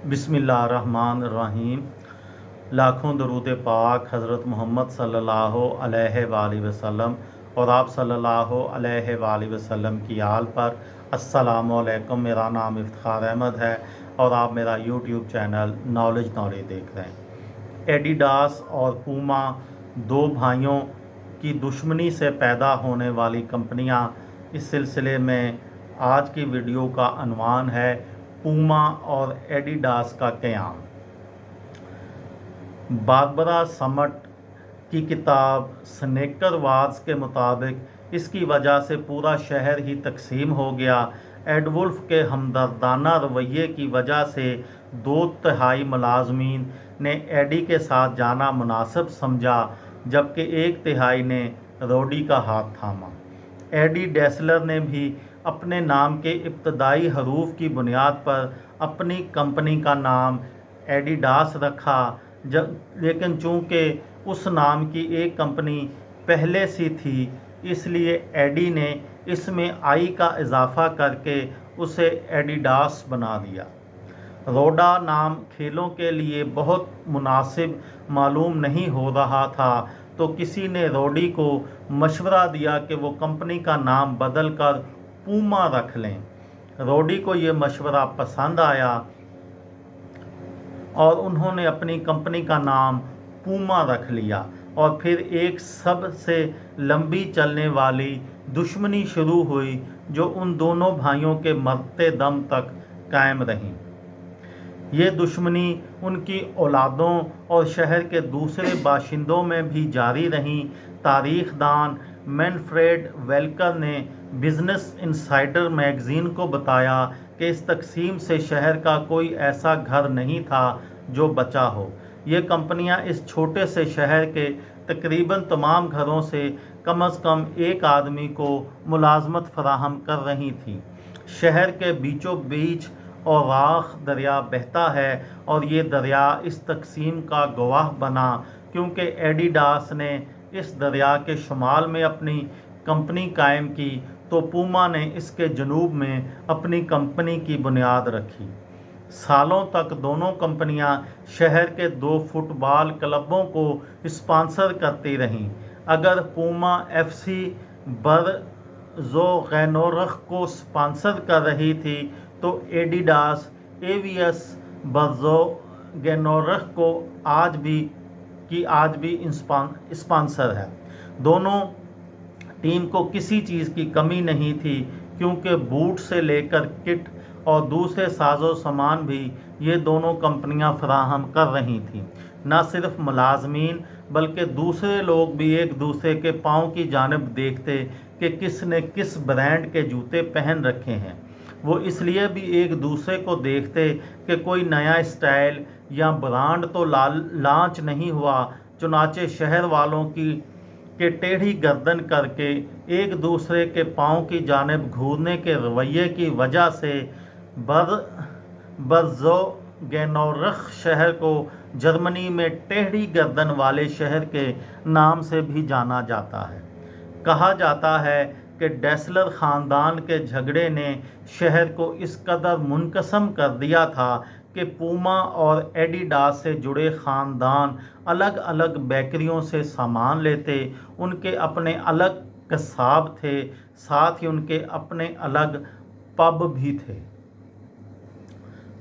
बिस्मिल्लाहिर्रहमानिर्रहीम। लाखों दरूद पाक हज़रत मोहम्मद सल्लल्लाहु अलैहि वसल्लम और आप सल्लल्लाहु अलैहि वसल्लम की आल पर। अस्सलामु अलैकुम। मेरा नाम इफ्तिखार अहमद है और आप मेरा यूट्यूब चैनल नॉलेज देख रहे हैं। एडिडास और पूमा दो भाइयों की दुश्मनी से पैदा होने वाली कंपनियां। इस सिलसिले में आज की वीडियो का अनवान है पूमा और एडिडास का क़याम। बारबरा समट की किताब स्नेकर वार्स के मुताबिक इसकी वजह से पूरा शहर ही तकसीम हो गया। एडवुल्फ के हमदर्दाना रवैये की वजह से 2/3 मुलाजमीन ने एडी के साथ जाना मुनासिब समझा, जबकि 1/3 ने रोडी का हाथ थामा। एडी डेसलर ने भी अपने नाम के इब्तदाई हरूफ की बुनियाद पर अपनी कंपनी का नाम एडिडास रखा, लेकिन चूंकि उस नाम की एक कंपनी पहले सी थी, इसलिए एडी ने इसमें आई का इजाफा करके उसे एडिडास बना दिया। रोडा नाम खेलों के लिए बहुत मुनासिब मालूम नहीं हो रहा था, तो किसी ने रोडी को मशवरा दिया कि वो कंपनी का नाम बदल कर पूमा रख लें। रोडी को ये मशवरा पसंद आया और उन्होंने अपनी कंपनी का नाम पूमा रख लिया, और फिर एक सबसे लंबी चलने वाली दुश्मनी शुरू हुई जो उन दोनों भाइयों के मरते दम तक कायम रही। ये दुश्मनी उनकी औलादों और शहर के दूसरे बाशिंदों में भी जारी रही। तारीखदान मैनफ्रेड वेल्कर ने बिजनेस इनसाइडर मैगज़ीन को बताया कि इस तकसीम से शहर का कोई ऐसा घर नहीं था जो बचा हो। ये कंपनियां इस छोटे से शहर के तकरीबन तमाम घरों से कम एक आदमी को मुलाजमत फराहम कर रही थी। शहर के बीचों बीच और राख दरिया बहता है, और ये दरिया इस तकसीम का गवाह बना, क्योंकि एडिडास ने इस दरिया के शुमाल में अपनी कंपनी कायम की, तो पूमा ने इसके जनूब में अपनी कंपनी की बुनियाद रखी। सालों तक दोनों कंपनियां शहर के 2 फुटबॉल क्लबों को स्पॉन्सर करती रहीं। अगर पूमा एफसी बरज़ोगेनोरख को स्पॉन्सर कर रही थी, तो एडिडास एवीएस बरज़ोगेनोरख को आज भी स्पॉन्सर है। दोनों टीम को किसी चीज़ की कमी नहीं थी, क्योंकि बूट से लेकर किट और दूसरे साजो सामान भी ये दोनों कंपनियां फराहम कर रही थीं। न सिर्फ मुलाजमीन बल्कि दूसरे लोग भी एक दूसरे के पाँव की जानिब देखते कि किसने किस ब्रांड के जूते पहन रखे हैं। वो इसलिए भी एक दूसरे को देखते कि कोई नया स्टाइल या ब्रांड तो लॉन्च नहीं हुआ। चुनाचे शहर वालों के टेढ़ी गर्दन करके एक दूसरे के पाँव की जानिब घूरने के रवैये की वजह से बरज़ोगेनोरख शहर को जर्मनी में टेढ़ी गर्दन वाले शहर के नाम से भी जाना जाता है। कहा जाता है कि डेसलर ख़ानदान के झगड़े ने शहर को इस कदर मुनक़सम कर दिया था कि पूमा और एडिडास से जुड़े ख़ानदान अलग अलग बेकरियों से सामान लेते। उनके अपने अलग कसाब थे, साथ ही उनके अपने अलग पब भी थे।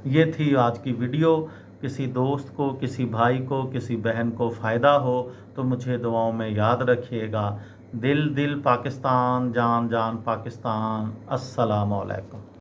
ये थी आज की वीडियो। किसी दोस्त को, किसी भाई को, किसी बहन को फ़ायदा हो तो मुझे दुआओं में याद रखिएगा। दिल दिल पाकिस्तान, जान जान पाकिस्तान। अस्सलामु अलैकुम।